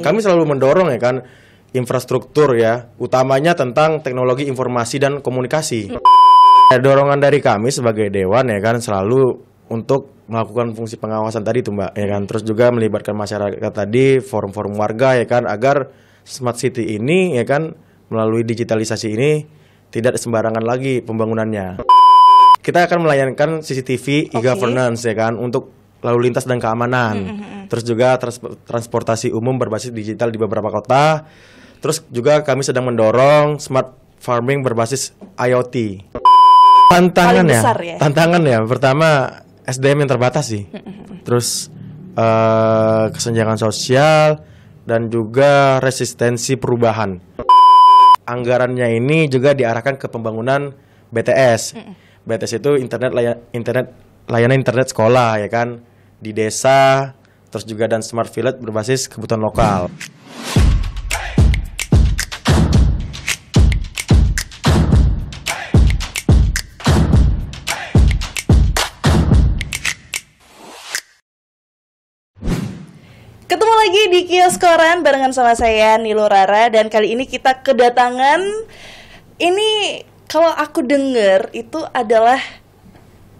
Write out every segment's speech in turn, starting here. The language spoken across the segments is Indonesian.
kami selalu mendorong ya kan infrastruktur ya, utamanya tentang teknologi informasi dan komunikasi. Dorongan dari kami sebagai dewan ya kan selalu untuk melakukan fungsi pengawasan tadi tuh Mbak ya kan, terus juga melibatkan masyarakat tadi, forum-forum warga ya kan, agar smart city ini ya kan melalui digitalisasi ini tidak sembarangan lagi pembangunannya. Kita akan melayangkan CCTV e-governance ya kan untuk lalu lintas dan keamanan. Terus juga transportasi umum berbasis digital di beberapa kota. Terus juga kami sedang mendorong smart farming berbasis IoT. Tantangan ya. Tantangan ya. Pertama SDM yang terbatas sih. Terus kesenjangan sosial dan juga resistensi perubahan. Anggarannya ini juga diarahkan ke pembangunan BTS. BTS itu layanan internet sekolah ya kan di desa, terus juga dan smart village berbasis kebutuhan lokal. Ketemu lagi di Kios Koran barengan sama saya Nilo Rara, dan kali ini kita kedatangan, ini kalau aku dengar itu adalah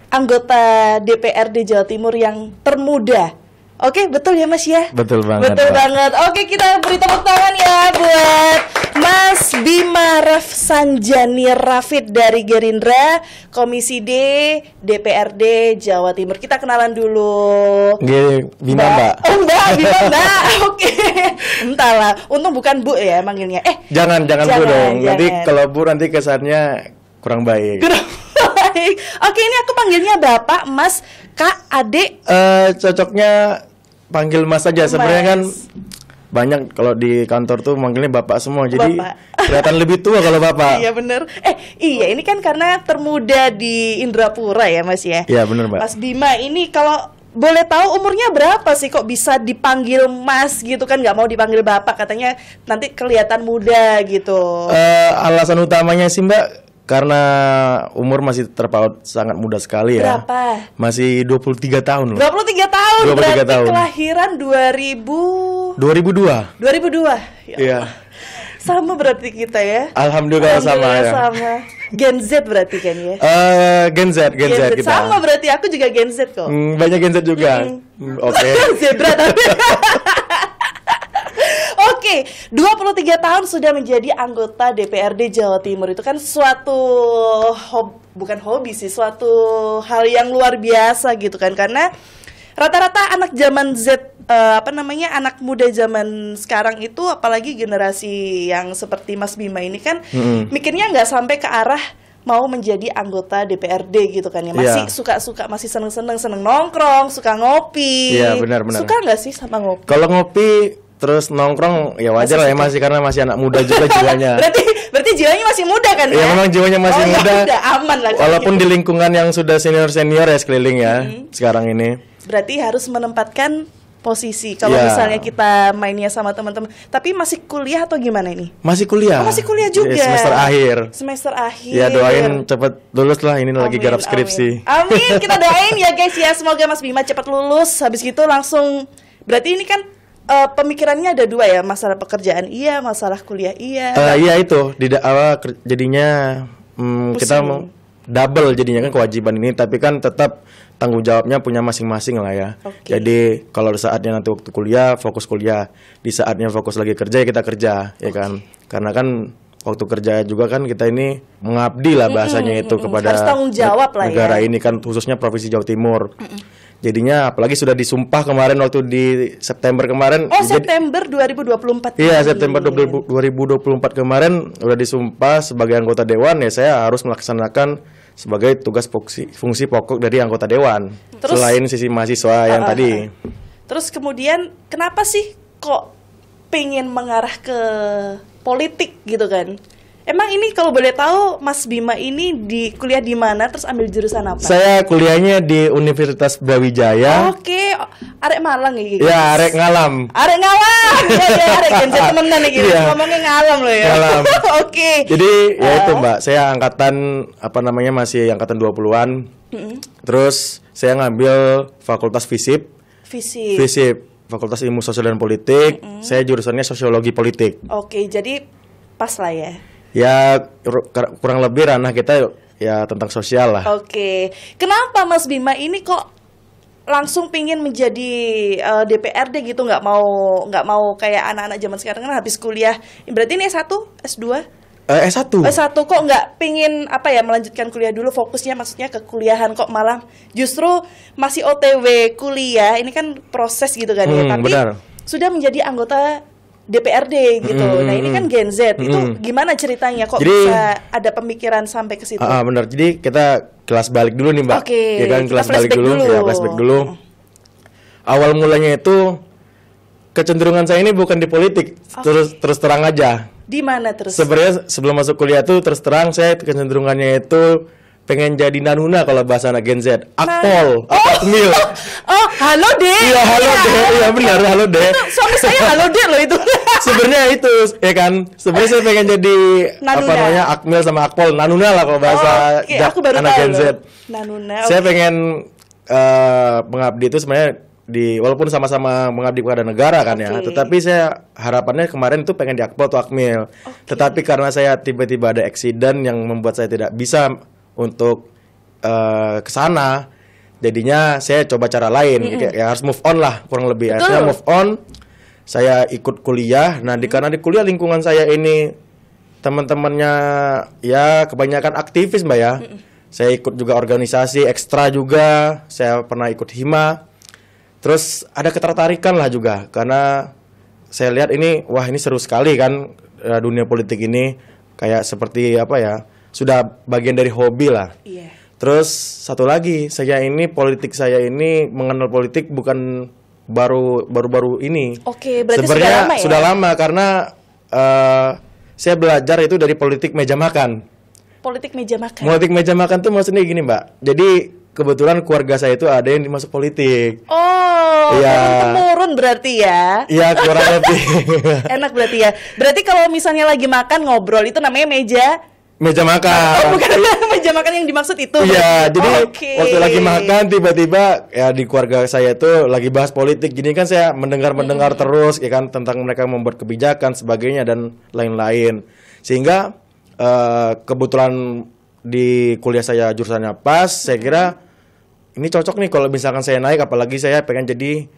anggota DPRD Jawa Timur yang termuda. Oke, betul ya Mas ya? Betul banget. Betul banget. Oke, kita beri tepuk tangan ya buat Mas Bima Rafsanjani Rafid dari Gerindra, Komisi D DPRD Jawa Timur. Kita kenalan dulu. Bima Mbak. Oh Mbak, Bima Mbak. Oke. Entahlah, untung bukan Bu ya manggilnya. Jangan Bu dong. Nanti kalau Bu nanti kesannya kurang baik. Oke, ini aku panggilnya Bapak, Mas, Kak, Adik. Cocoknya panggil Mas aja. Sebenarnya kan banyak kalau di kantor tuh manggilnya Bapak semua. Jadi kelihatan lebih tua kalau Bapak. Iya bener. Iya ini kan karena termuda di Indrapura ya Mas ya. Iya bener Mbak. Mas Bima ini kalau boleh tahu umurnya berapa sih kok bisa dipanggil Mas gitu kan, nggak mau dipanggil Bapak, katanya nanti kelihatan muda gitu. Alasan utamanya sih Mbak, karena umur masih terpaut sangat muda sekali ya. Berapa? Masih 23 tahun loh. 23 tahun? 23 berarti tahun. Kelahiran 2002. 2002? Iya. Sama berarti kita ya. Alhamdulillah sama ya. Sama. Gen Z berarti kan ya? Gen Z kita. Sama berarti, aku juga Gen Z kok. Banyak Gen Z juga. Oke. Zebra tapi. Oke, 23 tahun sudah menjadi anggota DPRD Jawa Timur. Itu kan suatu bukan hobi sih, suatu hal yang luar biasa gitu kan. Karena rata-rata anak zaman Z, anak muda zaman sekarang itu, apalagi generasi yang seperti Mas Bima ini kan, mikirnya nggak sampai ke arah mau menjadi anggota DPRD gitu kan ya. Masih suka-suka, masih seneng nongkrong, suka ngopi. Iya, benar. Suka nggak sih sama ngopi? Kalau ngopi terus nongkrong ya wajar lah ya, masih karena masih anak muda juga jiwanya. berarti jiwanya masih muda kan ya? Ya memang jiwanya masih muda. Udah aman lah. Walaupun gitu. Di lingkungan yang sudah senior ya sekeliling ya sekarang ini. Berarti harus menempatkan posisi. Kalau misalnya kita mainnya sama teman-teman, tapi masih kuliah atau gimana ini? Masih kuliah. Masih kuliah juga. Semester akhir. Ya doain cepet lulus lah, ini lagi garap skripsi. Amin. Kita doain ya guys ya, semoga Mas Bima cepat lulus. Habis gitu langsung, berarti ini kan pemikirannya ada dua ya, masalah pekerjaan iya, masalah kuliah iya. Iya itu di awal jadinya kita mau double jadinya kan kewajiban ini, tapi kan tetap tanggung jawabnya punya masing-masing lah ya. Jadi kalau saatnya nanti waktu kuliah fokus kuliah, di saatnya fokus lagi kerja ya kita kerja ya kan. Karena kan waktu kerja juga kan kita ini mengabdi lah bahasanya itu kepada harus tanggung jawab lah negara ya. Ini kan khususnya Provinsi Jawa Timur. Jadinya apalagi sudah disumpah kemarin waktu di September kemarin. September 2024. Iya, September 2024 kemarin udah disumpah sebagai anggota dewan ya, saya harus melaksanakan sebagai tugas fungsi pokok dari anggota dewan. Terus, selain sisi mahasiswa yang tadi. Terus kemudian kenapa sih kok pengen mengarah ke politik gitu kan? Emang ini kalau boleh tahu Mas Bima ini kuliah di mana, terus ambil jurusan apa? Saya kuliahnya di Universitas Brawijaya. Oke, arek Malang ya. Ya, arek Ngalam. Arek Ngalam. Ya, arek Gen Z temenan iki. Ngomongnya Ngalam loh ya. Ngalam. Oke. Jadi ya itu Mbak, saya angkatan masih angkatan 20-an. Terus saya ngambil Fakultas Fisip. Fakultas Ilmu Sosial dan Politik. Saya jurusannya Sosiologi Politik. Oke, jadi pas lah ya. Ya kurang lebih ranah kita ya tentang sosial lah. Oke, kenapa Mas Bima ini kok langsung pingin menjadi DPRD gitu, nggak mau kayak anak-anak zaman sekarang kan habis kuliah, berarti ini S1, S2? S1. S1 kok nggak pingin melanjutkan kuliah dulu, fokusnya maksudnya ke kuliahan, kok malah justru masih OTW kuliah, ini kan proses gitu kan ya, tapi benar. sudah menjadi anggota DPRD gitu. Nah ini kan Gen Z, itu gimana ceritanya kok jadi, bisa ada pemikiran sampai ke situ? Benar, jadi kita kelas balik dulu nih Mbak. Oke, ya kan, kelas balik dulu. Ya, flashback dulu. Awal mulanya itu kecenderungan saya ini bukan di politik, terus terang aja. Di mana terus? Sebenarnya sebelum masuk kuliah tuh terus terang saya kecenderungannya itu pengen jadi nanuna kalau bahasa anak Gen Z. Akpol, akmil. Oh, halo Dek. Iya, halo Dek. Iya benar, halo Dek. Suami saya halo Dek loh itu. Sebenarnya itu ya kan. Sebenarnya saya pengen jadi nanuna. akmil sama akpol, nanuna lah kalau bahasa aku baru anak tahu Gen Z. Nanuna. Saya pengen mengabdi itu sebenarnya walaupun sama-sama mengabdi kepada negara kan ya, tetapi saya harapannya kemarin itu pengen di akpol atau akmil. Tetapi karena saya tiba-tiba ada eksiden yang membuat saya tidak bisa untuk ke sana, jadinya saya coba cara lain. Ya harus move on lah kurang lebih. Saya move on, saya ikut kuliah. Nah, karena di kuliah lingkungan saya ini teman-temannya ya kebanyakan aktivis Mbak ya. Saya ikut juga organisasi ekstra juga, saya pernah ikut hima. Terus ada ketertarikan lah juga karena saya lihat ini seru sekali kan, dunia politik ini kayak seperti sudah bagian dari hobi lah. Iya. Terus satu lagi, saya ini mengenal politik bukan baru ini. Oke, berarti sebenarnya sudah lama ya? Sudah lama karena saya belajar itu dari politik meja makan. Politik meja makan. Politik meja makan tuh maksudnya gini Mbak. Jadi kebetulan keluarga saya itu ada yang masuk politik. Oh, turun-temurun berarti ya? Iya, kurang lebih. Enak berarti ya. Berarti kalau misalnya lagi makan ngobrol itu namanya meja makan. Oh, bukan meja makan yang dimaksud itu. Iya, jadi waktu lagi makan tiba-tiba ya di keluarga saya itu lagi bahas politik. Jadi kan saya mendengar terus ya kan tentang mereka membuat kebijakan sebagainya dan lain-lain. Sehingga kebetulan di kuliah saya jurusannya pas, saya kira ini cocok nih kalau misalkan saya naik, apalagi saya pengen jadi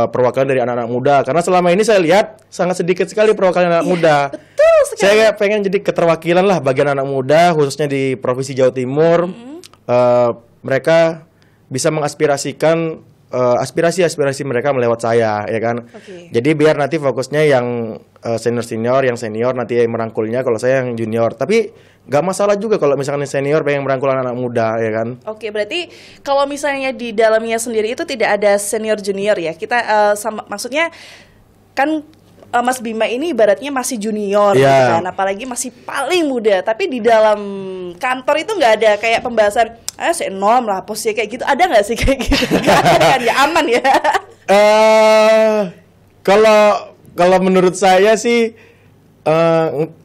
perwakilan dari anak-anak muda. Karena selama ini saya lihat sangat sedikit sekali perwakilan anak muda. Betul sekali. Saya pengen jadi keterwakilan lah bagian anak muda, khususnya di Provinsi Jawa Timur. Mereka bisa mengaspirasikan aspirasi mereka melewat saya, ya kan. Jadi biar nanti fokusnya yang senior, yang senior nanti merangkulnya, kalau saya yang junior. Tapi nggak masalah juga kalau misalkan senior pengen merangkul anak muda, ya kan. Oke, berarti kalau misalnya di dalamnya sendiri itu tidak ada senior junior ya. Kita maksudnya kan Mas Bima ini ibaratnya masih junior gitu kan, apalagi masih paling muda. Tapi di dalam kantor itu nggak ada kayak pembahasan senom lah, posnya kayak gitu. Ada nggak sih kayak gitu? Nggak ada kan ya, aman ya. Kalau menurut saya sih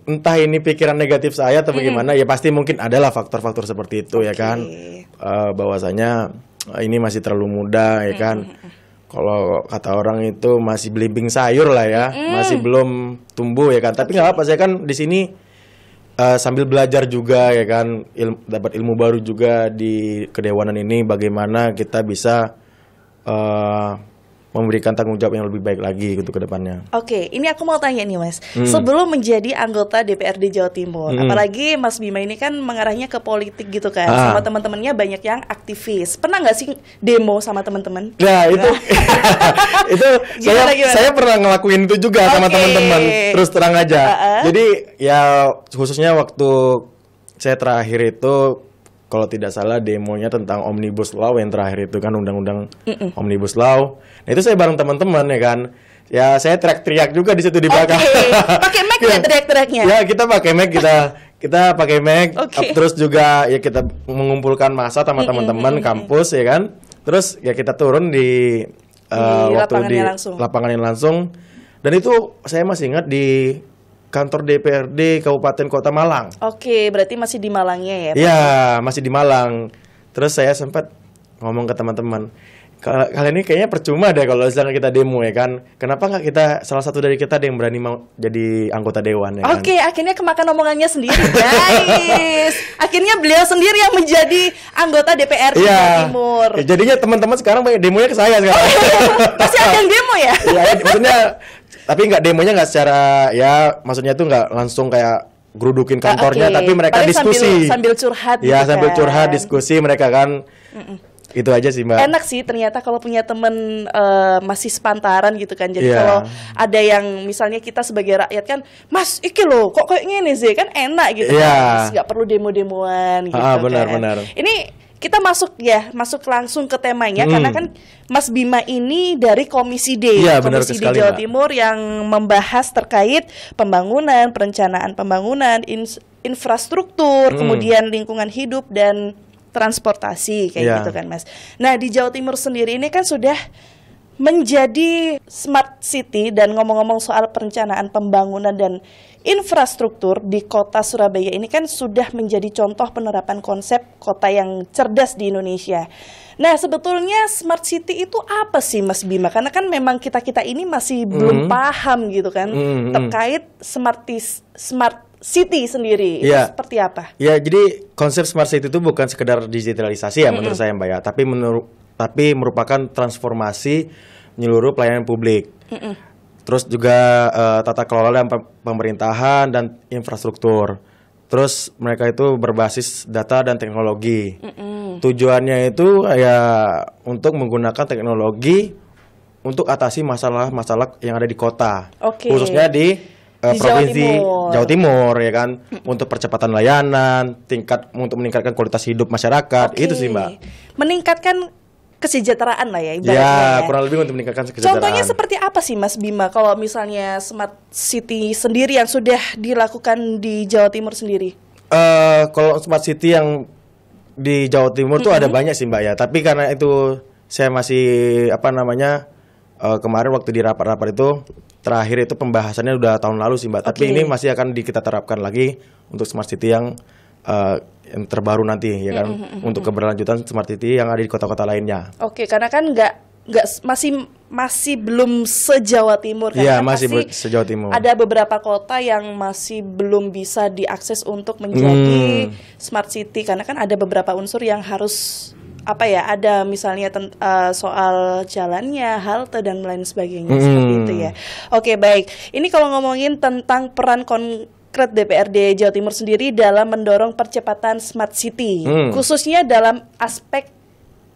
entah ini pikiran negatif saya atau bagaimana, ya pasti mungkin adalah faktor-faktor seperti itu ya kan. Bahwasanya ini masih terlalu muda ya kan. Kalau kata orang itu masih belimbing sayur lah ya, masih belum tumbuh ya kan. Tapi nggak apa, saya kan di sini sambil belajar juga ya kan, dapat ilmu baru juga di kedewanan ini, bagaimana kita bisa memberikan tanggung jawab yang lebih baik lagi gitu ke depannya. Oke, ini aku mau tanya nih Mas. Sebelum menjadi anggota DPRD Jawa Timur, apalagi Mas Bima ini kan mengarahnya ke politik gitu kan, sama teman-temannya banyak yang aktivis. Pernah nggak sih demo sama teman-teman? Ya itu, itu saya pernah ngelakuin itu juga sama teman-teman. Terus terang aja. Jadi ya khususnya waktu saya terakhir itu, kalau tidak salah demonya tentang Omnibus Law yang terakhir itu kan, undang-undang Omnibus Law. Nah, itu saya bareng teman-teman ya kan. Ya saya teriak-teriak juga di situ di belakang. Pakai mic ya teriak-teriaknya? Ya kita pakai mic, kita pakai mic. Terus juga ya kita mengumpulkan massa sama teman-teman kampus ya kan. Terus ya kita turun di waktu di lapangan yang langsung. Dan itu saya masih ingat di kantor DPRD Kabupaten Kota Malang. Oke, berarti masih di Malangnya ya? Iya, masih di Malang. Terus saya sempat ngomong ke teman-teman, Kalian ini kayaknya percuma deh kalau misalnya kita demo ya kan. Kenapa nggak kita salah satu dari kita yang berani mau jadi anggota dewan ya kan? Oke, akhirnya kemakan omongannya sendiri, guys. Akhirnya beliau sendiri yang menjadi anggota DPRD Jawa Timur. Ya, jadinya teman-teman sekarang banyak demonya ke saya sekarang. Masih ada yang demo ya? Iya, maksudnya tapi nggak demonya nggak secara ya maksudnya tuh nggak langsung kayak gerudukin kantornya, tapi mereka paling diskusi. Sambil curhat. Ya, gitu sambil kan. curhat, diskusi mereka kan. Itu aja sih, Mbak. Enak sih ternyata kalau punya temen masih sepantaran gitu kan. Jadi Iya. kalau ada yang misalnya kita sebagai rakyat kan, Mas iki loh kok kayak gini sih, kan enak gitu Iya. kan. Terus nggak perlu demo-demoan gitu Benar, kan. benar. Ini kita masuk langsung ke temanya karena kan Mas Bima ini dari Komisi D, Iya, benar Komisi D sekali, Jawa Mbak. Timur yang membahas terkait pembangunan, perencanaan pembangunan, infrastruktur, kemudian lingkungan hidup dan transportasi kayak Iya. gitu kan Mas. Nah di Jawa Timur sendiri ini kan sudah menjadi smart city, dan ngomong-ngomong soal perencanaan pembangunan dan infrastruktur di kota Surabaya ini kan sudah menjadi contoh penerapan konsep kota yang cerdas di Indonesia. Nah sebetulnya smart city itu apa sih Mas Bima? Karena kan memang kita-kita ini masih belum paham gitu kan terkait smart city sendiri. Itu Iya. seperti apa? Ya, jadi konsep smart city itu bukan sekedar digitalisasi ya menurut saya, Mbak ya, tapi merupakan transformasi menyeluruh pelayanan publik. Terus juga tata kelola dan pemerintahan dan infrastruktur. Terus mereka itu berbasis data dan teknologi. Tujuannya itu ya untuk menggunakan teknologi untuk atasi masalah-masalah yang ada di kota. Oke. Khususnya di provinsi Jawa Jawa Timur ya kan, untuk percepatan layanan, untuk meningkatkan kualitas hidup masyarakat. Oke. Itu sih, Mbak. Meningkatkan kesejahteraan lah ya ibaratnya. Ya, kurang lebih untuk meningkatkan kesejahteraan. Contohnya seperti apa sih Mas Bima kalau misalnya smart city sendiri yang sudah dilakukan di Jawa Timur sendiri? Kalau smart city yang di Jawa Timur tuh ada banyak sih, Mbak ya. Tapi karena itu saya masih kemarin waktu di rapat-rapat itu terakhir itu pembahasannya udah tahun lalu sih, Mbak. Tapi ini masih akan kita terapkan lagi untuk smart city yang terbaru nanti ya kan, untuk keberlanjutan smart city yang ada di kota-kota lainnya. Oke, karena kan masih belum se-Jawa Timur kan? Iya, Kan masih pasti se-Jawa Timur. Ada beberapa kota yang masih belum bisa diakses untuk menjadi smart city karena kan ada beberapa unsur yang harus ada misalnya soal jalannya, halte dan lain sebagainya seperti itu ya. Oke, baik. Ini kalau ngomongin tentang peran konkret DPRD Jawa Timur sendiri dalam mendorong percepatan smart city, khususnya dalam aspek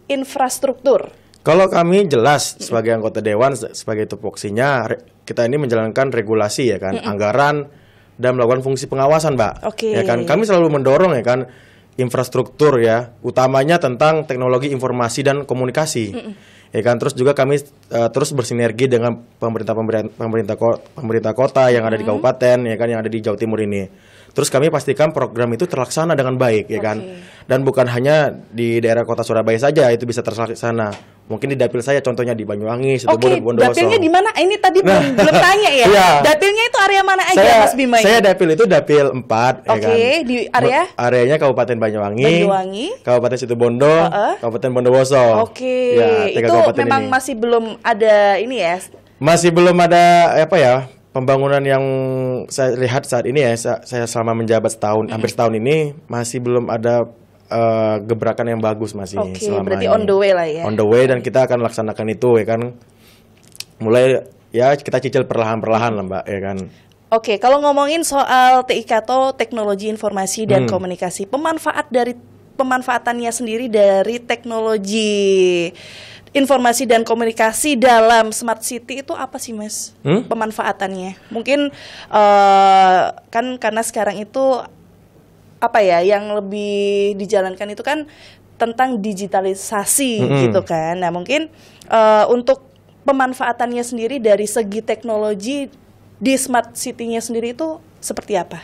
infrastruktur. Kalau kami jelas sebagai anggota dewan, sebagai tupoksinya kita ini menjalankan regulasi ya kan, anggaran dan melakukan fungsi pengawasan, Mbak. Oke. Ya kan, kami selalu mendorong ya kan infrastruktur ya, utamanya tentang teknologi informasi dan komunikasi. Ya kan, terus juga kami terus bersinergi dengan pemerintah kota yang ada di kabupaten ya kan, yang ada di Jawa Timur ini. Terus kami pastikan program itu terlaksana dengan baik ya kan. Dan bukan hanya di daerah kota Surabaya saja itu bisa terlaksana. Mungkin di dapil saya contohnya di Banyuwangi, Oke, Bondowoso. dapilnya di mana? Ini tadi belum tanya ya. Iya. Dapilnya itu area mana aja Mas Bima? Saya dapil itu dapil 4 ya kan. Oke, di area? Areanya Kabupaten Banyuwangi, Kabupaten Situbondo, Kabupaten Bondowoso. Oke, Ya, 3 itu kabupaten memang ini. masih belum ada ini ya. Masih belum ada pembangunan yang saya lihat saat ini ya, saya selama menjabat hampir setahun ini masih belum ada gebrakan yang bagus masih. Oke, selama berarti ini. on the way lah ya. On the way, dan kita akan laksanakan itu ya kan. Mulai ya kita cicil perlahan-perlahan lah, Mbak ya kan. Oke, kalau ngomongin soal TIK atau teknologi informasi dan komunikasi, pemanfaatannya sendiri dari teknologi informasi dan komunikasi dalam smart city itu apa sih, Mas? Pemanfaatannya. Mungkin kan karena sekarang itu yang lebih dijalankan itu kan tentang digitalisasi gitu kan. Nah, mungkin untuk pemanfaatannya sendiri dari segi teknologi di smart city-nya sendiri itu seperti apa?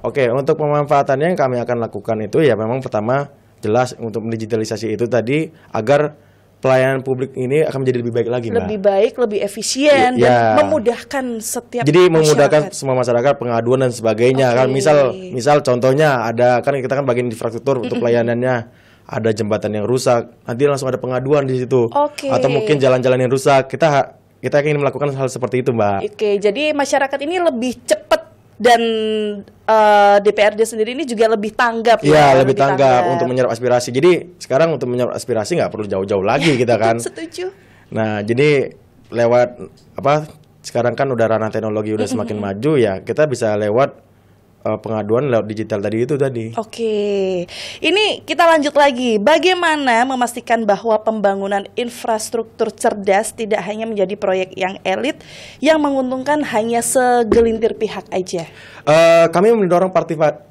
Oke. Untuk pemanfaatannya yang kami akan lakukan itu ya memang pertama jelas untuk mendigitalisasi itu tadi agar pelayanan publik ini akan menjadi lebih baik lagi, Mbak. Lebih baik, lebih efisien dan memudahkan setiap Jadi memudahkan semua masyarakat, pengaduan dan sebagainya kan. Misal contohnya ada kan kita kan bagian infrastruktur untuk pelayanannya. ada jembatan yang rusak, nanti langsung ada pengaduan di situ. Oke. Atau mungkin jalan-jalan yang rusak, kita ingin melakukan hal seperti itu, Mbak. Oke, jadi masyarakat ini lebih cepat dan DPRD sendiri ini juga lebih tanggap ya. Iya, lebih tanggap untuk menyerap aspirasi. Jadi sekarang untuk menyerap aspirasi nggak perlu jauh-jauh lagi kita kan. Setuju. Nah, jadi lewat sekarang kan udah ranah teknologi udah semakin maju ya, kita bisa lewat pengaduan lewat digital tadi. Oke, ini kita lanjut lagi. Bagaimana memastikan bahwa pembangunan infrastruktur cerdas tidak hanya menjadi proyek yang elit yang menguntungkan hanya segelintir pihak aja? Kami mendorong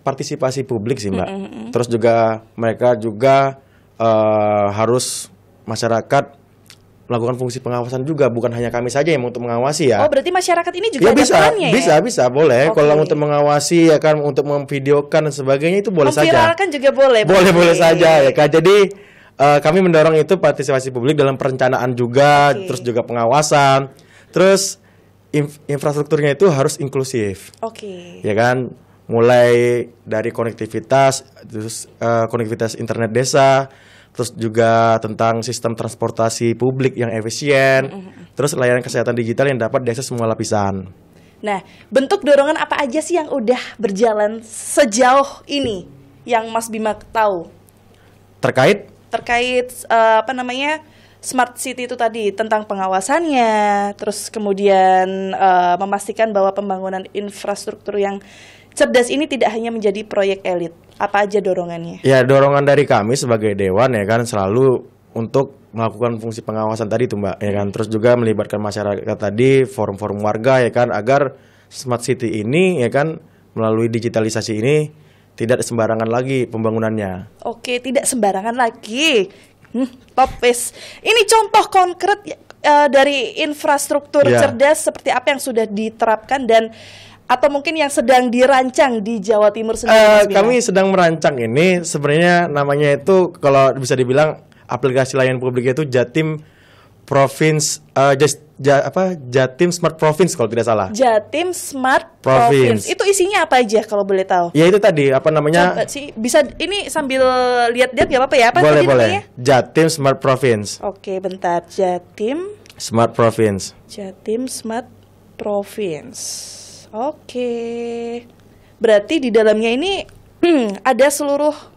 partisipasi publik sih, Mbak. Terus juga mereka juga harus masyarakat melakukan fungsi pengawasan juga, bukan hanya kami saja yang untuk mengawasi ya. Oh, berarti masyarakat ini juga ya, ada perannya ya? Bisa, boleh. Okay. Kalau untuk mengawasi ya kan, untuk memvideokan dan sebagainya itu boleh saja. Memviralkan juga boleh. Boleh saja ya kan. Jadi kami mendorong itu partisipasi publik dalam perencanaan juga, terus juga pengawasan. Terus infrastrukturnya itu harus inklusif. Oke. Ya kan, mulai dari konektivitas, terus konektivitas internet desa, terus juga tentang sistem transportasi publik yang efisien, terus layanan kesehatan digital yang dapat diakses semua lapisan. Nah, bentuk dorongan apa aja sih yang udah berjalan sejauh ini yang Mas Bima tahu? Terkait Smart City itu tadi, tentang pengawasannya, terus kemudian memastikan bahwa pembangunan infrastruktur yang cerdas ini tidak hanya menjadi proyek elit. Apa aja dorongannya? Ya, dorongan dari kami sebagai dewan ya kan selalu untuk melakukan fungsi pengawasan tadi tuh, Mbak, ya kan. Terus juga melibatkan masyarakat tadi, forum-forum warga ya kan, agar Smart City ini ya kan melalui digitalisasi ini tidak sembarangan lagi pembangunannya. Oke, tidak sembarangan lagi. Top wis. Ini contoh konkret dari infrastruktur cerdas seperti apa yang sudah diterapkan dan atau mungkin yang sedang dirancang di Jawa Timur sendiri? Kami sedang merancang ini, sebenarnya namanya itu kalau bisa dibilang aplikasi layanan publik itu Jatim Province, Jatim Smart Province kalau tidak salah. Jatim Smart Province. Itu isinya apa aja kalau boleh tahu? Ya itu tadi apa namanya? Coba sih, bisa ini sambil lihat-lihat nggak apa-apa ya? Apa boleh. namanya? Jatim Smart Province. Oke, bentar. Jatim Smart Province. Jatim Smart Province. Oke, berarti di dalamnya ini ada seluruh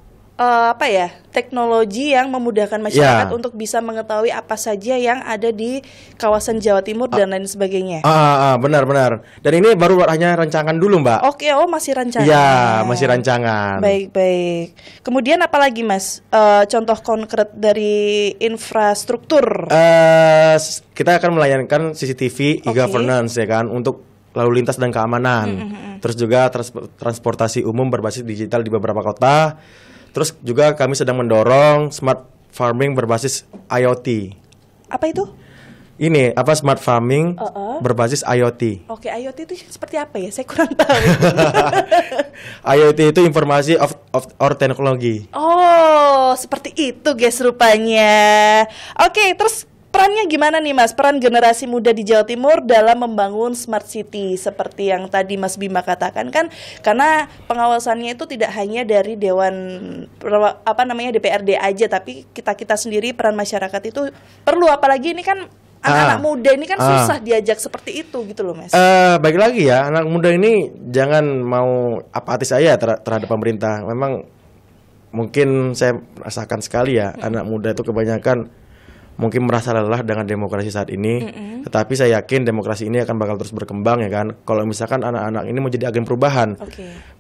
teknologi yang memudahkan masyarakat untuk bisa mengetahui apa saja yang ada di kawasan Jawa Timur dan lain sebagainya. Benar. Dan ini baru hanya rancangan dulu, Mbak. Oke, masih rancangan. Ya, masih rancangan. Baik. Kemudian apa lagi, Mas? Contoh konkret dari infrastruktur? Kita akan melayankan CCTV e-governance ya kan untuk lalu lintas dan keamanan. Terus juga transportasi umum berbasis digital di beberapa kota. Terus juga kami sedang mendorong smart farming berbasis IoT. Apa itu? Ini smart farming berbasis IoT. Oke, IoT itu seperti apa ya? Saya kurang tahu. IoT itu informasi of teknologi. Oh, seperti itu guys rupanya. Oke, terus perannya gimana nih, Mas? Peran generasi muda di Jawa Timur dalam membangun Smart City seperti yang tadi Mas Bima katakan kan, karena pengawasannya itu tidak hanya dari Dewan DPRD aja, tapi kita sendiri, peran masyarakat itu perlu, apalagi ini kan anak-anak muda ini kan susah diajak seperti itu gitu loh, Mas. Baik lagi ya, anak muda ini jangan mau apatis saya terhadap pemerintah. Memang mungkin saya rasakan sekali ya, anak muda itu kebanyakan mungkin merasa lelah dengan demokrasi saat ini, tetapi saya yakin demokrasi ini akan bakal terus berkembang ya kan. Kalau misalkan anak-anak ini mau jadi agen perubahan,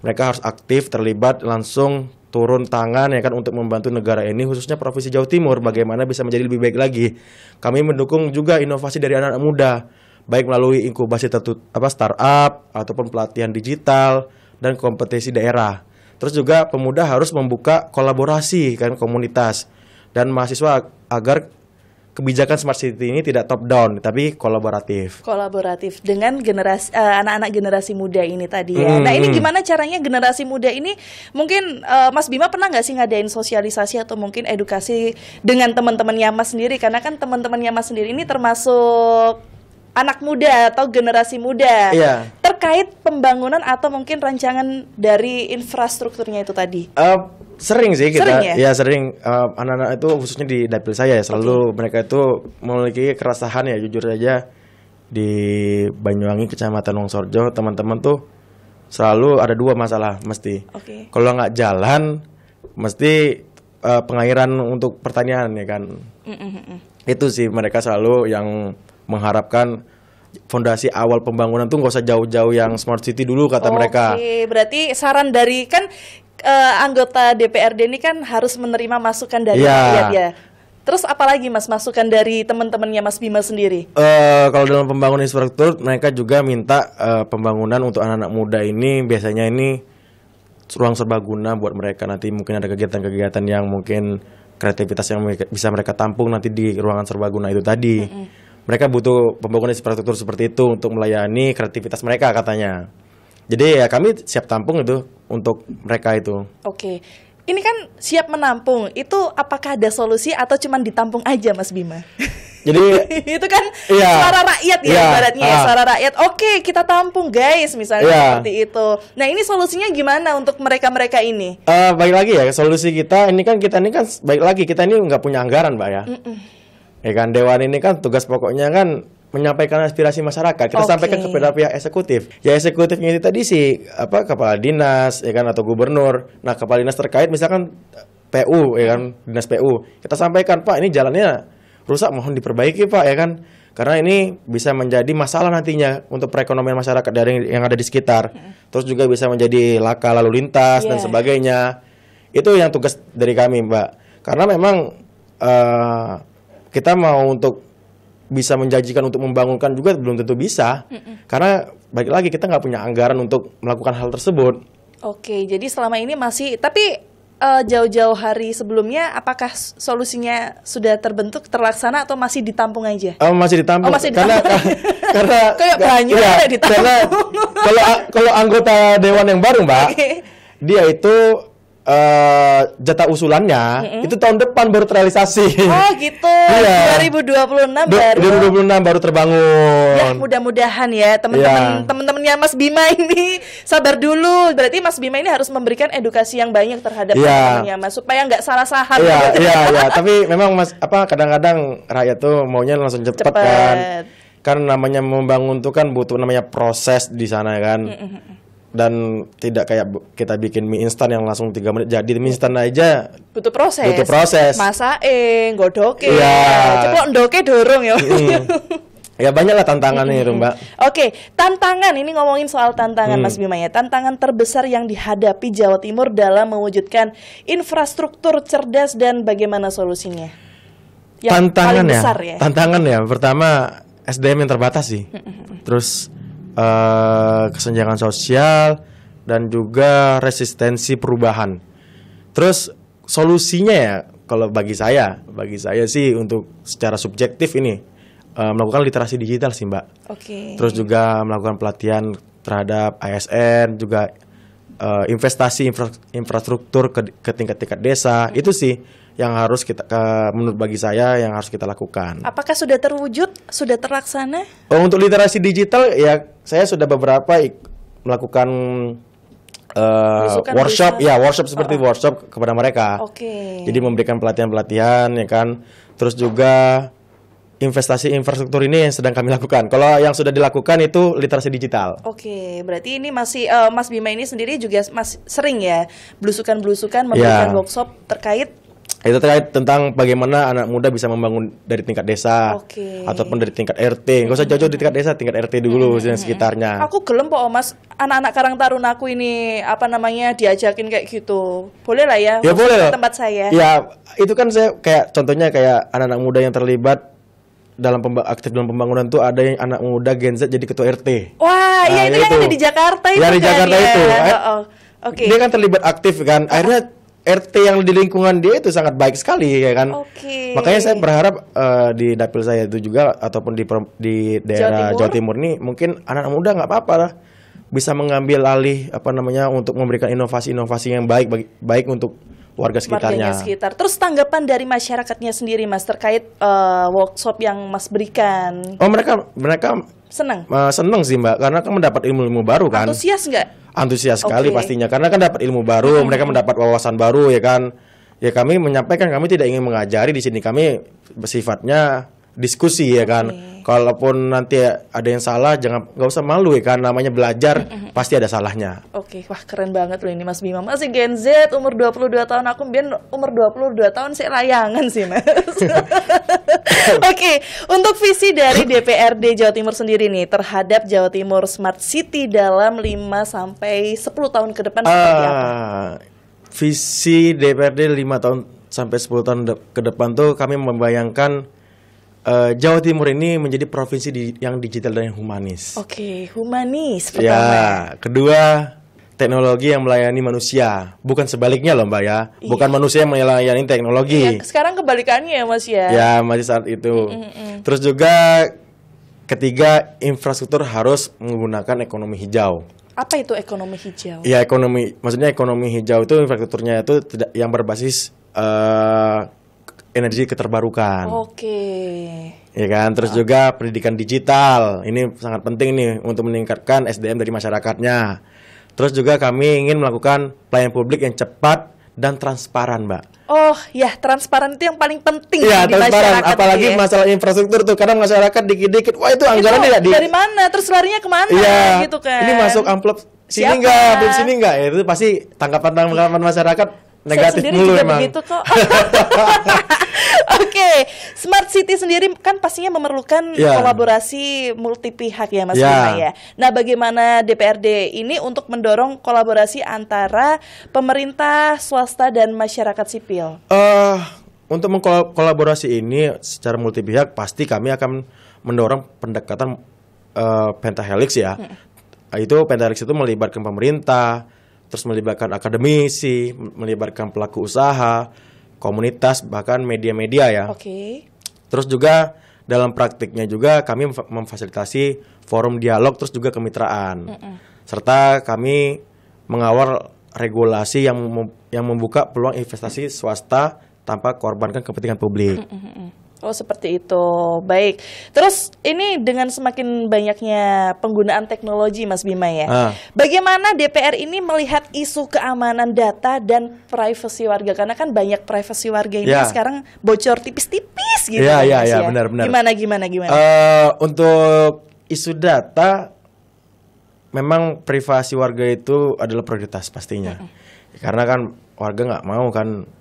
mereka harus aktif, terlibat, langsung turun tangan ya kan untuk membantu negara ini, khususnya Provinsi Jawa Timur, bagaimana bisa menjadi lebih baik lagi. Kami mendukung juga inovasi dari anak-anak muda, baik melalui inkubasi startup ataupun pelatihan digital dan kompetisi daerah. Terus juga pemuda harus membuka kolaborasi kan komunitas dan mahasiswa agar kebijakan Smart City ini tidak top down tapi kolaboratif dengan generasi anak-anak generasi muda ini tadi ya. Nah, ini gimana caranya generasi muda ini, mungkin Mas Bima pernah nggak sih ngadain sosialisasi atau mungkin edukasi dengan teman-temannya Mas sendiri, karena kan teman-temannya Mas sendiri ini termasuk anak muda atau generasi muda, terkait pembangunan atau mungkin rancangan dari infrastrukturnya itu tadi? Sering sih kita, Sering ya? sering anak-anak itu khususnya di dapil saya ya selalu mereka itu memiliki keresahan ya jujur saja di Banyuwangi Kecamatan Wongsorjo teman-teman tuh selalu ada dua masalah mesti. Kalau nggak jalan mesti pengairan untuk pertanian ya kan. Itu sih mereka selalu yang mengharapkan fondasi awal pembangunan tuh nggak usah jauh-jauh yang smart city dulu kata mereka. Oke, berarti saran dari kan anggota DPRD ini kan harus menerima masukan dari rakyat ya. Terus apalagi Mas masukan dari teman-temannya Mas Bima sendiri? Kalau dalam pembangunan infrastruktur mereka juga minta pembangunan untuk anak-anak muda ini biasanya ini ruang serbaguna buat mereka nanti mungkin ada kegiatan-kegiatan yang mungkin kreativitas yang bisa mereka tampung nanti di ruangan serbaguna itu tadi. Mereka butuh pembangunan infrastruktur seperti itu untuk melayani kreativitas mereka katanya. Jadi ya kami siap tampung itu untuk mereka itu. Oke. Ini kan siap menampung. Itu apakah ada solusi atau cuma ditampung aja Mas Bima? Jadi itu kan suara rakyat ya ibaratnya suara rakyat. Oke, kita tampung guys misalnya seperti itu. Nah, ini solusinya gimana untuk mereka-mereka ini? Baik lagi ya solusi kita ini kan baik lagi kita ini nggak punya anggaran Mbak ya. Ya kan Dewan ini kan tugas pokoknya kan menyampaikan aspirasi masyarakat. Kita sampaikan kepada pihak eksekutif. Ya eksekutifnya itu tadi sih kepala dinas ya kan atau gubernur. Nah, kepala dinas terkait misalkan PU ya kan, dinas PU. Kita sampaikan, Pak, ini jalannya rusak mohon diperbaiki, Pak ya kan. Karena ini bisa menjadi masalah nantinya untuk perekonomian masyarakat dari yang ada di sekitar. Terus juga bisa menjadi laka lalu lintas dan sebagainya. Itu yang tugas dari kami, Mbak. Karena memang kita mau untuk bisa menjanjikan untuk membangunkan juga belum tentu bisa. Karena balik lagi kita nggak punya anggaran untuk melakukan hal tersebut. Oke, jadi selama ini masih tapi jauh-jauh hari sebelumnya apakah solusinya sudah terbentuk, terlaksana atau masih ditampung aja? Masih ditampung. Masih ditampung. Karena kayak banyak ya ditampung. Kalau anggota dewan yang baru, Mbak, dia itu jatah usulannya itu tahun depan baru terrealisasi. Oh gitu. 2026 baru. 2026 baru terbangun. Ya mudah-mudahan ya teman-temannya Mas Bima ini sabar dulu. Berarti Mas Bima ini harus memberikan edukasi yang banyak terhadap teman-temannya Mas supaya nggak salah saham. Iya. Tapi memang Mas kadang-kadang rakyat tuh maunya langsung cepat kan. Kan namanya membangun tuh kan butuh namanya proses di sana kan. Dan tidak kayak kita bikin mie instan yang langsung 3 menit jadi. Mie instan aja butuh proses. Masain, godoke, ceplok ndoke dorong ya. Ya banyak lah tantangannya itu, Mbak. Oke, tantangan ini ngomongin soal tantangan Mas Bima ya. Tantangan terbesar yang dihadapi Jawa Timur dalam mewujudkan infrastruktur cerdas dan bagaimana solusinya? Yang paling besar ya. Tantangan ya. Pertama SDM yang terbatas sih. Terus kesenjangan sosial dan juga resistensi perubahan. Terus solusinya ya kalau bagi saya sih untuk secara subjektif ini melakukan literasi digital sih, Mbak. Terus juga melakukan pelatihan terhadap ASN, juga investasi infrastruktur ke tingkat-tingkat desa. Itu sih yang harus menurut bagi saya yang harus kita lakukan. Apakah sudah terwujud, sudah terlaksana? Untuk literasi digital ya saya sudah beberapa melakukan workshop seperti workshop kepada mereka. Jadi memberikan pelatihan-pelatihan ya kan. Terus juga investasi infrastruktur ini yang sedang kami lakukan. Kalau yang sudah dilakukan itu literasi digital. Berarti ini masih Mas Bima ini sendiri juga masih sering ya belusukan memberikan workshop terkait itu terkait tentang bagaimana anak muda bisa membangun dari tingkat desa ataupun dari tingkat RT. Nggak usah jauh-jauh di tingkat desa, tingkat RT dulu dan sekitarnya. Aku gelem kok Mas, anak-anak Karang Taruna aku ini diajakin kayak gitu. Boleh lah ya? Ya boleh lah. Tempat saya. Ya itu kan saya contohnya kayak anak-anak muda yang terlibat aktif dalam pembangunan tuh ada yang anak muda Gen Z jadi ketua RT. Wah, ya itu yang ada di Jakarta itu. Ya di Jakarta itu. Dia kan terlibat aktif kan. Akhirnya RT yang di lingkungan dia itu sangat baik sekali ya kan. Makanya saya berharap di dapil saya itu juga ataupun di daerah Jawa Timur nih mungkin anak-anak muda nggak apa-apa lah bisa mengambil alih untuk memberikan inovasi-inovasi yang baik untuk warga sekitarnya. Terus tanggapan dari masyarakatnya sendiri Mas terkait workshop yang Mas berikan? Oh mereka senang sih Mbak karena kan mendapat ilmu-ilmu baru kan. Antusias nggak? antusias sekali Oke. pastinya, karena kan dapat ilmu baru, mereka mendapat wawasan baru ya kan. Ya kami menyampaikan kami tidak ingin mengajari di sini, kami bersifatnya diskusi ya kan. Kalaupun nanti ada yang salah nggak usah malu ya kan, namanya belajar pasti ada salahnya. Oke, wah keren banget loh ini Mas Bima. Masih Gen Z, umur 22 tahun. Aku biar umur 22 tahun sih layangan sih, Mas. Oke, untuk visi dari DPRD Jawa Timur sendiri nih terhadap Jawa Timur Smart City dalam 5 sampai 10 tahun ke depan seperti apa? Visi DPRD 5 tahun sampai 10 tahun ke depan tuh kami membayangkan Jawa Timur ini menjadi provinsi yang digital dan humanis. Oke, humanis pertama. Ya, kedua teknologi yang melayani manusia, bukan sebaliknya loh Mbak ya, bukan manusia yang melayani teknologi. Iya, sekarang kebalikannya ya Mas ya. Ya, masih saat itu. Terus juga ketiga, infrastruktur harus menggunakan ekonomi hijau. Apa itu ekonomi hijau? Ya, maksudnya ekonomi hijau itu infrastrukturnya itu tidak yang berbasis energi keterbarukan. Oke. Ya kan, terus juga pendidikan digital. Ini sangat penting nih untuk meningkatkan SDM dari masyarakatnya. Terus juga kami ingin melakukan pelayanan publik yang cepat dan transparan, Mbak. Oh, ya transparan itu yang paling penting Iya, di transparan. masyarakat. Apalagi itu ya. masalah infrastruktur tuh, kadang masyarakat dikit-dikit, wah itu anggarannya Itu nggak di. dari mana? Terus larinya kemana? Iya, Gitu kan. ini masuk amplop sini Siapa? enggak, belum sini enggak. Ya, itu pasti tanggapan masyarakat negatif Saya sendiri mulu juga emang. begitu kok. Oke, Smart City sendiri kan pastinya memerlukan Ya. kolaborasi multi pihak ya Mas Ya. Bima ya. Nah, bagaimana DPRD ini untuk mendorong kolaborasi antara pemerintah, swasta dan masyarakat sipil? Untuk mengkolaborasi ini secara multi pihak pasti kami akan mendorong pendekatan pentahelix ya. Itu pentahelix itu melibatkan pemerintah, terus melibatkan akademisi, melibatkan pelaku usaha, komunitas, bahkan media-media ya. Oke. Terus juga dalam praktiknya juga kami memfasilitasi forum dialog terus juga kemitraan. Serta kami mengawal regulasi yang membuka peluang investasi swasta tanpa korbankan kepentingan publik. Oh, seperti itu. Baik. Terus ini dengan semakin banyaknya penggunaan teknologi Mas Bima ya. Bagaimana DPR ini melihat isu keamanan data dan privasi warga? Karena kan banyak privasi warga ini sekarang bocor tipis-tipis gitu. Iya, kan, iya, Mas iya, ya. benar. Gimana? Untuk isu data memang privasi warga itu adalah prioritas pastinya. Karena kan warga nggak mau kan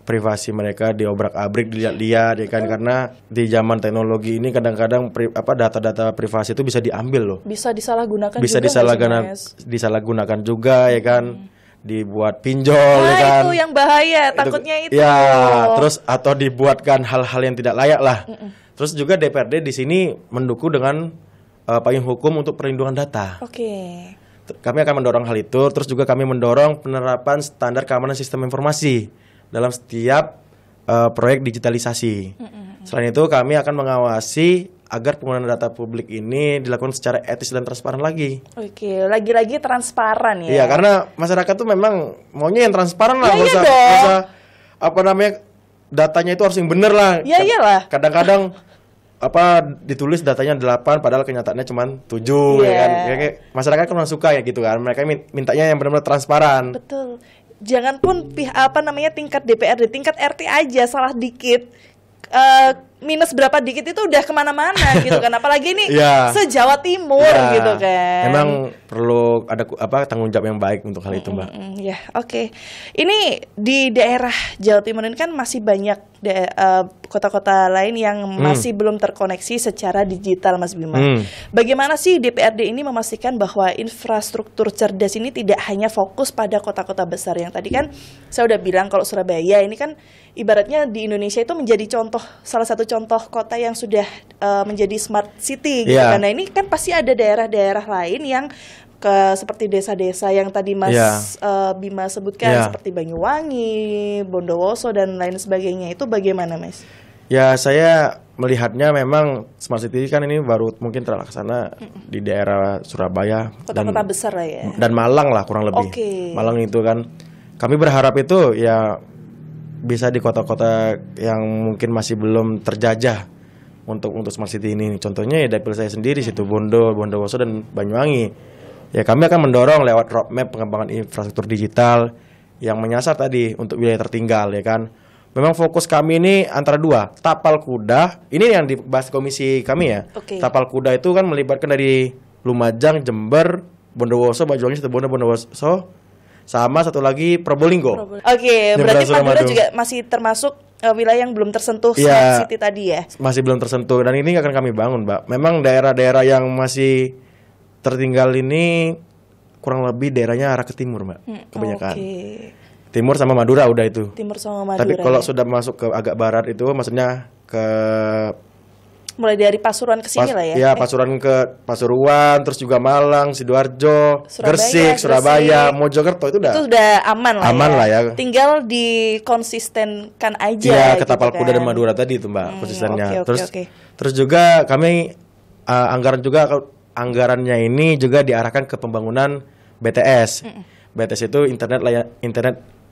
privasi mereka diobrak-abrik, dilihat-lihat ya kan, karena di zaman teknologi ini kadang-kadang data-data privasi itu bisa diambil loh. Bisa disalahgunakan Bisa juga nggak sih, Mas? disalahgunakan juga ya kan. Dibuat pinjol ya kan. Itu yang bahaya, takutnya itu. Ya, terus atau dibuatkan hal-hal yang tidak layak lah. Terus juga DPRD di sini mendukung dengan payung hukum untuk perlindungan data. Oke. Kami akan mendorong hal itu, terus juga kami mendorong penerapan standar keamanan sistem informasi dalam setiap proyek digitalisasi. Selain itu, kami akan mengawasi agar penggunaan data publik ini dilakukan secara etis dan transparan lagi. Oke, lagi-lagi transparan ya. Iya, karena masyarakat tuh memang maunya yang transparan lah, Ya, iya nggak usah datanya itu harus yang bener lah. Ya iyalah. Kadang-kadang ditulis datanya 8 padahal kenyataannya cuma 7 ya kan. Kayak masyarakat kan suka ya gitu kan. Mereka mintanya yang benar-benar transparan. Betul. Jangan pun tingkat DPRD, tingkat RT aja salah dikit, minus berapa dikit itu udah kemana-mana gitu kan. Apalagi ini se-Jawa Timur gitu kan. Memang perlu ada tanggung jawab yang baik untuk hal itu, Mbak. Ya, oke. Ini di daerah Jawa Timur ini kan masih banyak kota-kota lain yang masih belum terkoneksi secara digital, Mas Bima. Bagaimana sih DPRD ini memastikan bahwa infrastruktur cerdas ini tidak hanya fokus pada kota-kota besar yang tadi kan saya udah bilang kalau Surabaya ini kan ibaratnya di Indonesia itu menjadi salah satu contoh kota yang sudah menjadi smart city gitu kan. Nah, ini kan pasti ada daerah-daerah lain yang seperti desa-desa yang tadi Mas Bima sebutkan seperti Banyuwangi, Bondowoso dan lain sebagainya. Itu bagaimana, Mas? Ya, saya melihatnya memang smart city kan ini baru mungkin terlaksana di daerah Surabaya kota-kota besar lah ya. Dan Malang lah kurang lebih. Malang itu kan kami berharap itu ya bisa di kota-kota yang mungkin masih belum terjajah untuk smart city ini. Contohnya ya dapil saya sendiri situ Bondowoso dan Banyuwangi. Ya kami akan mendorong lewat roadmap pengembangan infrastruktur digital yang menyasar tadi untuk wilayah tertinggal ya kan. Memang fokus kami ini antara dua, tapal kuda. Ini yang dibahas komisi kami ya. Tapal kuda itu kan melibatkan dari Lumajang, Jember, Bondowoso, Banyuwangi, Situbondo, Bondowoso, sama satu lagi Probolinggo. Berarti Madura juga masih termasuk wilayah yang belum tersentuh smart city tadi ya? Masih belum tersentuh, dan ini akan kami bangun, Mbak. Memang daerah-daerah yang masih tertinggal ini kurang lebih daerahnya arah ke timur, Mbak, kebanyakan. Timur sama Madura udah itu. Timur sama Madura. Tapi kalau sudah masuk ke agak barat itu, maksudnya ke mulai dari Pasuruan ke sini lah ya. Ya, Pasuruan ke Pasuruan, terus juga Malang, Sidoarjo, Gresik, Surabaya, Mojokerto itu udah aman lah. Aman lah ya. Tinggal dikonsistenkan aja. Iya, ke Tapal Kuda dan Madura tadi itu, Mbak, konsistennya. Terus juga kami anggarannya ini juga diarahkan ke pembangunan BTS. BTS itu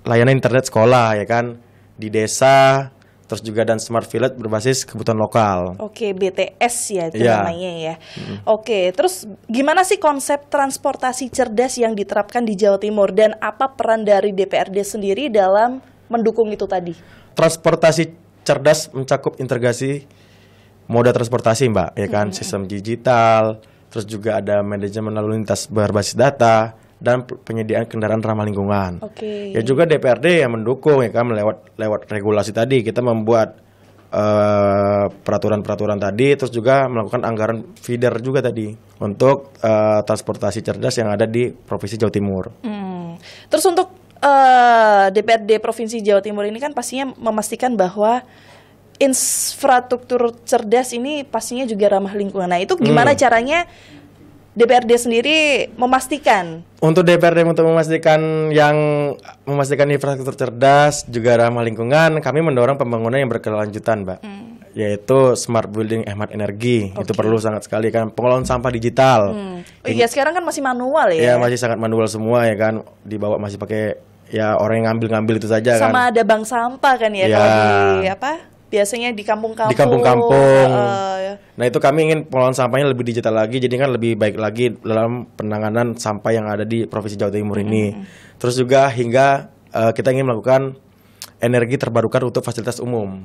layanan internet sekolah ya kan, di desa. Terus juga dan smart village berbasis kebutuhan lokal. BTS ya itu namanya ya. Terus gimana sih konsep transportasi cerdas yang diterapkan di Jawa Timur dan apa peran dari DPRD sendiri dalam mendukung itu tadi? Transportasi cerdas mencakup integrasi moda transportasi, Mbak, ya kan, sistem digital, terus juga ada manajemen lalu lintas berbasis data dan penyediaan kendaraan ramah lingkungan. Ya juga DPRD yang mendukung ya kan, lewat regulasi tadi kita membuat peraturan-peraturan tadi, terus juga melakukan anggaran feeder juga tadi untuk transportasi cerdas yang ada di Provinsi Jawa Timur. Terus untuk DPRD Provinsi Jawa Timur ini kan pastinya memastikan bahwa infrastruktur cerdas ini pastinya juga ramah lingkungan. Nah, itu gimana caranya DPRD sendiri memastikan? Untuk DPRD untuk memastikan infrastruktur cerdas juga ramah lingkungan, kami mendorong pembangunan yang berkelanjutan, Mbak. Yaitu smart building, hemat energi. Itu perlu sangat sekali kan. Pengelolaan sampah digital. Sekarang kan masih manual ya? Ya, masih sangat manual semua ya kan. Dibawa masih pakai ya orang yang ngambil-ngambil itu saja kan. Sama ada bank sampah kan ya, kalau di biasanya di kampung-kampung. Nah, itu kami ingin pengelolaan sampahnya lebih digital lagi, jadi kan lebih baik lagi dalam penanganan sampah yang ada di Provinsi Jawa Timur ini. Terus juga hingga kita ingin melakukan energi terbarukan untuk fasilitas umum.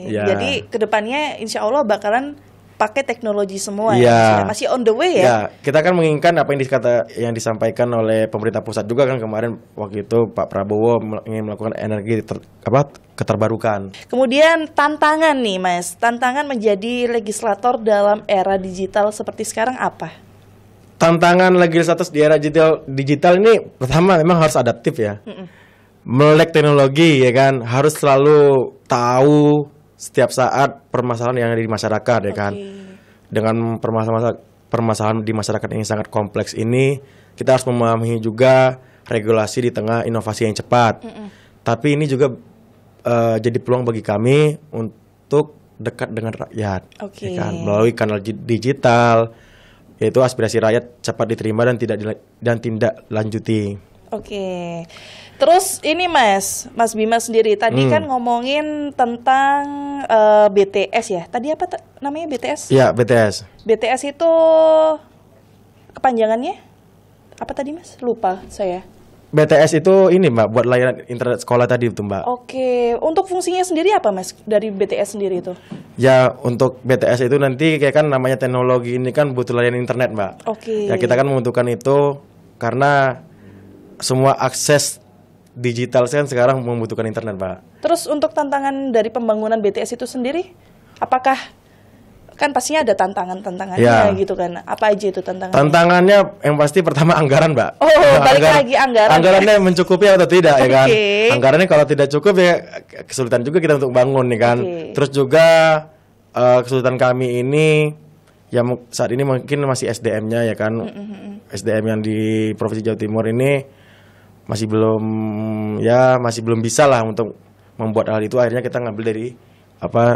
Jadi kedepannya insya Allah bakalan pakai teknologi semua ya. Masih on the way ya. Kita kan menginginkan apa yang disampaikan oleh pemerintah pusat juga kan kemarin waktu itu Pak Prabowo ingin melakukan energi keterbarukan. Kemudian tantangan nih, Mas. Tantangan menjadi legislator dalam era digital seperti sekarang apa? Tantangan legislator di era digital ini pertama memang harus adaptif ya. Melek teknologi ya kan, harus selalu tahu setiap saat permasalahan yang ada di masyarakat ya kan. Dengan permasalahan di masyarakat ini sangat kompleks ini, kita harus memahami juga regulasi di tengah inovasi yang cepat. Tapi ini juga jadi peluang bagi kami untuk dekat dengan rakyat ya kan? Melalui kanal digital, yaitu aspirasi rakyat cepat diterima dan tindak lanjuti. Terus ini Mas Bima sendiri tadi kan ngomongin tentang BTS ya. Tadi apa namanya BTS? Ya, BTS. BTS itu kepanjangannya apa tadi Mas? Lupa saya. BTS itu ini Mbak, buat layanan internet sekolah tadi itu Mbak. Untuk fungsinya sendiri apa Mas dari BTS sendiri itu? Ya, untuk BTS itu nanti kayak kan namanya teknologi ini kan butuh layanan internet Mbak. Ya kita kan membutuhkan itu karena semua akses digital kan sekarang membutuhkan internet, Pak. Terus untuk tantangan dari pembangunan BTS itu sendiri, apakah kan pastinya ada tantangannya gitu kan? Apa aja itu tantangannya? Tantangannya yang pasti pertama anggaran, Mbak. Balik lagi anggaran. Anggarannya mencukupi atau tidak ya kan? Anggarannya kalau tidak cukup ya kesulitan juga kita untuk bangun nih kan. Terus juga kesulitan kami ini ya saat ini mungkin masih SDM-nya ya kan. SDM yang di Provinsi Jawa Timur ini masih belum bisa lah untuk membuat hal itu. Akhirnya kita ngambil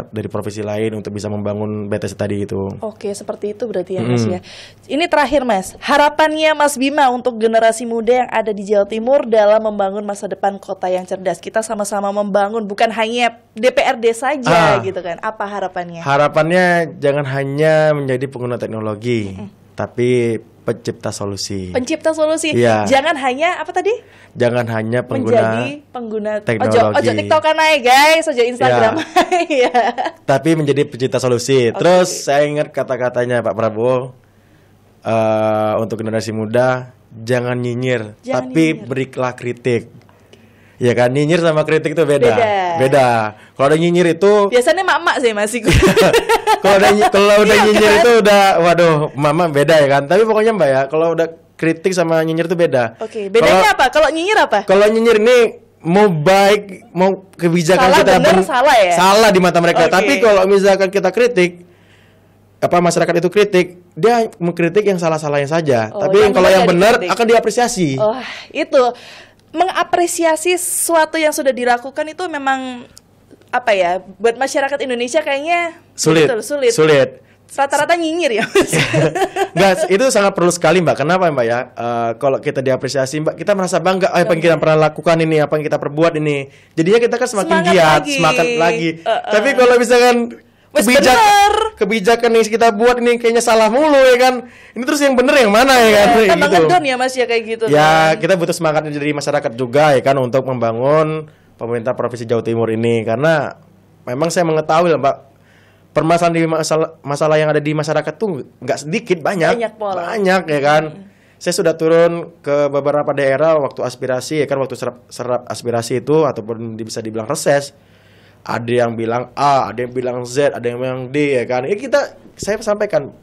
dari provinsi lain untuk bisa membangun BTS tadi itu. Seperti itu berarti ya Mas ya. Ini terakhir Mas, harapannya Mas Bima untuk generasi muda yang ada di Jawa Timur dalam membangun masa depan kota yang cerdas. Kita sama-sama membangun, bukan hanya DPRD saja gitu kan. Apa harapannya? Harapannya jangan hanya menjadi pengguna teknologi, tapi pencipta solusi. Pencipta solusi. Iya. Jangan hanya apa tadi? Jangan hanya Menjadi pengguna teknologi. Ojo TikTokan aja guys, ojo Instagram. Iya. Tapi menjadi pencipta solusi. Terus saya ingat kata-katanya Pak Prabowo untuk generasi muda, jangan nyinyir, tapi berilah kritik. Ya kan, nyinyir sama kritik itu beda. Kalau ada nyinyir itu biasanya mak-mak sih masih. kalau udah nyinyir itu udah waduh, mama beda ya kan. Tapi pokoknya Mbak ya, kalau udah kritik sama nyinyir itu beda. Oke, bedanya apa? Kalau nyinyir apa? Kalau nyinyir ini mau baik, mau kebijakan salah, kita salah ya? Salah di mata mereka. Tapi kalau misalkan kita kritik, masyarakat itu kritik, dia mengkritik yang salah-salahnya saja. Tapi kalau yang benar akan diapresiasi. Oh, itu mengapresiasi sesuatu yang sudah dilakukan itu memang apa ya, buat masyarakat Indonesia kayaknya sulit. Rata-rata nyinyir ya. Enggak, itu sangat perlu sekali Mbak. Kenapa Mbak ya? Kalau kita diapresiasi Mbak, kita merasa bangga. Apa yang kita pernah lakukan ini, apa yang kita perbuat ini. Jadinya kita kan semakin giat, semangat lagi. Tapi kalau misalkan kebijakan yang kita buat ini kayaknya salah mulu ya kan. Ini terus yang bener yang mana ya kan? Tambah ngedon ya Mas ya kayak gitu. Ya, kita butuh semangat dari masyarakat juga ya kan untuk membangun pemerintah Provinsi Jawa Timur ini, karena memang saya mengetahui lah Mbak, masalah yang ada di masyarakat tuh nggak sedikit, banyak ya kan. Saya sudah turun ke beberapa daerah waktu aspirasi ya kan, waktu serap aspirasi itu ataupun bisa dibilang reses. Ada yang bilang A, ada yang bilang Z, ada yang bilang D ya kan. Saya sampaikan,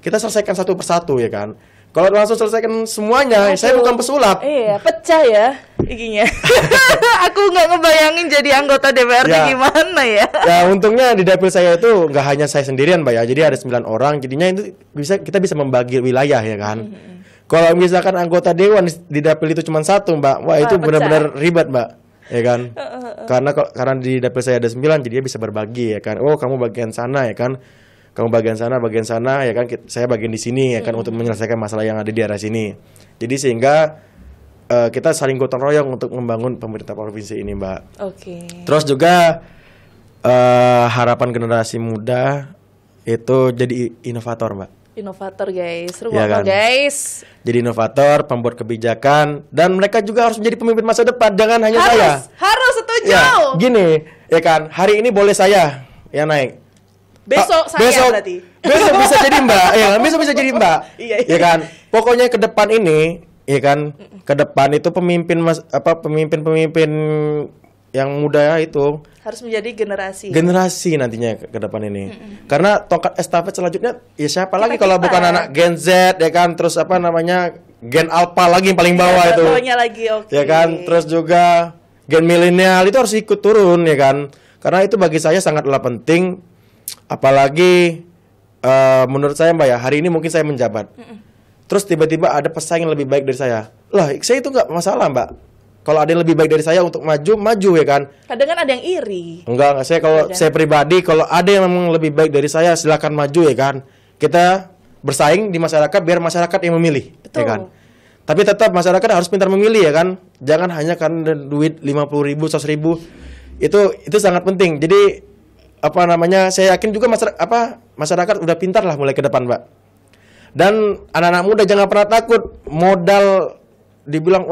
kita selesaikan satu persatu ya kan. Kalau langsung selesaikan semuanya, saya bukan pesulap. Iya, pecah ya iginya. Aku nggak ngebayangin jadi anggota DPRD gimana ya. Ya untungnya di dapil saya itu nggak hanya saya sendirian Mbak ya. Jadi ada 9 orang, jadinya itu kita bisa membagi wilayah ya kan. Kalau misalkan anggota dewan di dapil itu cuma 1 Mbak, wah itu benar-benar ribet Mbak. Ya kan, karena di dapil saya ada 9, jadi dia bisa berbagi ya kan. Oh kamu bagian sana ya kan, kamu bagian sana ya kan, saya bagian di sini ya kan, untuk menyelesaikan masalah yang ada di area sini. Jadi sehingga kita saling gotong royong untuk membangun pemerintah provinsi ini Mbak. Terus juga harapan generasi muda itu jadi inovator Mbak. Inovator guys, seru banget guys. Jadi inovator, pembuat kebijakan, dan mereka juga harus menjadi pemimpin masa depan. Jangan hanya saya. Harus setuju. Ya, gini, ya kan. Hari ini boleh saya yang naik. Besok berarti. Besok bisa jadi Mbak. Ya, besok bisa jadi Mbak. Iya. Ya kan. Pokoknya ke depan ini, ya kan. Ke depan itu pemimpin yang muda itu harus menjadi generasi nantinya ke depan ini. Karena tongkat estafet selanjutnya ya siapa lagi kalau bukan anak Gen Z ya kan, terus Gen Alpha lagi yang paling bawah itu. Ya kan, terus juga Gen milenial itu harus ikut turun ya kan. Karena itu bagi saya sangatlah penting, apalagi menurut saya Mbak ya, hari ini mungkin saya menjabat. Terus tiba-tiba ada pesaing yang lebih baik dari saya. Lah, saya itu nggak masalah Mbak. Kalau ada yang lebih baik dari saya untuk maju ya kan. Kadang kan ada yang iri. Enggak, saya pribadi kalau ada yang memang lebih baik dari saya silakan maju ya kan. Kita bersaing di masyarakat biar masyarakat yang memilih. Betul. Ya kan. Tapi tetap masyarakat harus pintar memilih ya kan. Jangan hanya karena duit 50.000, 100.000. Itu sangat penting. Jadi saya yakin juga masyarakat udah pintar lah mulai ke depan, Mbak. Dan anak-anak muda jangan pernah takut modal. Dibilang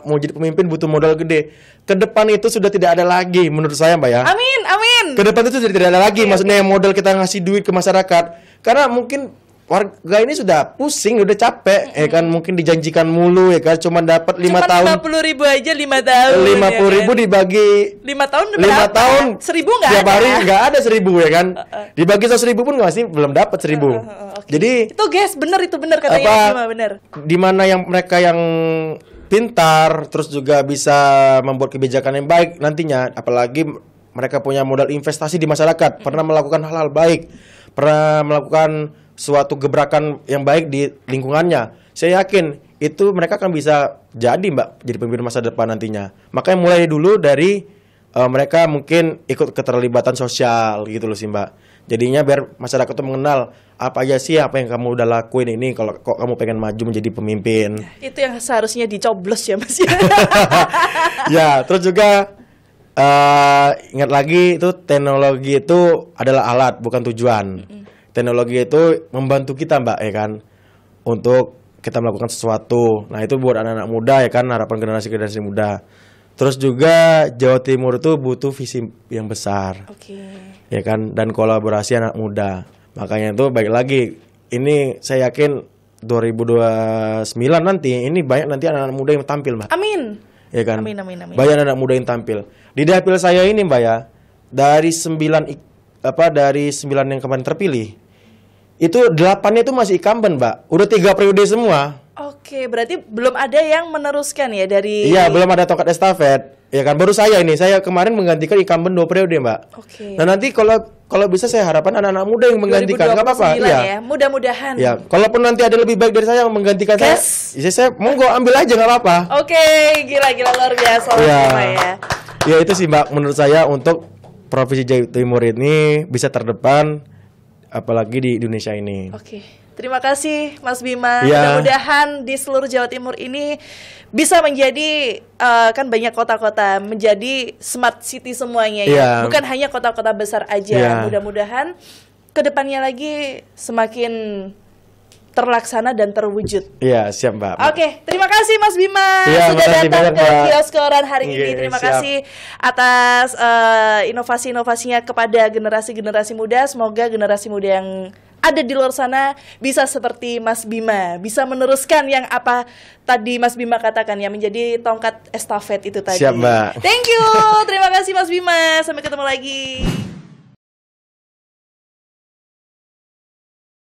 mau jadi pemimpin butuh modal gede. Ke depan itu sudah tidak ada lagi menurut saya Mbak ya. Amin. Ke depan itu sudah tidak ada lagi, maksudnya modal kita ngasih duit ke masyarakat. Karena mungkin warga ini sudah pusing, udah capek ya kan, mungkin dijanjikan mulu ya kan, cuma dapat 5 tahun. 50.000 aja 5 tahun. 50.000 dibagi 5 tahun 5 tahun 1.000 enggak ada. Tiap hari enggak ada 1.000 ya kan. Dibagi 100.000 pun belum dapat 1.000. Jadi itu guys, itu benar katanya benar. Di mana yang mereka yang pintar terus juga bisa membuat kebijakan yang baik nantinya, apalagi mereka punya modal investasi di masyarakat, pernah melakukan hal-hal baik, pernah melakukan suatu gebrakan yang baik di lingkungannya. Saya yakin itu mereka akan bisa jadi Mbak, jadi pemimpin masa depan nantinya. Makanya mulai dulu dari mereka mungkin ikut keterlibatan sosial gitu loh sih Mbak. Jadinya biar masyarakat tuh mengenal apa aja sih apa yang kamu udah lakuin ini kalau kok kamu pengen maju menjadi pemimpin. Itu yang seharusnya dicoblos ya Mas. Ya, terus juga ingat lagi itu teknologi itu adalah alat bukan tujuan. Teknologi itu membantu kita Mbak ya kan untuk kita melakukan sesuatu. Nah, itu buat anak-anak muda ya kan, harapan generasi muda. Terus juga Jawa Timur itu butuh visi yang besar. Oke. Ya kan, dan kolaborasi anak muda. Makanya itu baik lagi, ini saya yakin 2029 nanti ini banyak nanti anak-anak muda yang tampil, Mbak. Amin. Ya kan? Amin. Banyak anak muda yang tampil. Di dapil saya ini, Mbak ya, dari 9 yang kemarin terpilih, itu 8-nya itu masih incumbent, Mbak. Udah 3 periode semua. Oke, berarti belum ada yang meneruskan ya dari... Iya, belum ada tongkat estafet. Ya kan, baru saya kemarin menggantikan incumbent 2 periode, Mbak. Oke. Nah, nanti kalau bisa saya harapkan anak-anak muda yang menggantikan, nggak apa-apa. Ya, mudah-mudahan. Ya, kalaupun nanti ada lebih baik dari saya yang menggantikan saya monggo ambil aja, nggak apa-apa. Oke, gila luar biasa ya. ya. Ya itu sih, Mbak, menurut saya untuk Provinsi Jawa Timur ini bisa terdepan apalagi di Indonesia ini. Oke. Terima kasih Mas Bima. Ya. Mudah-mudahan di seluruh Jawa Timur ini bisa menjadi kan banyak kota-kota menjadi smart city semuanya ya. Ya. Bukan hanya kota-kota besar aja. Ya. Mudah-mudahan kedepannya lagi semakin terlaksana dan terwujud. Iya, siap, Mbak. Oke, terima kasih Mas Bima sudah datang ke Kioskoran hari ini. Terima siap. kasih atas inovasi-inovasinya kepada generasi-generasi muda. Semoga generasi muda yang ada di luar sana bisa seperti Mas Bima, bisa meneruskan yang apa tadi Mas Bima katakan ya, menjadi tongkat estafet itu tadi. Siap, Mbak. Thank you. Terima kasih Mas Bima. Sampai ketemu lagi.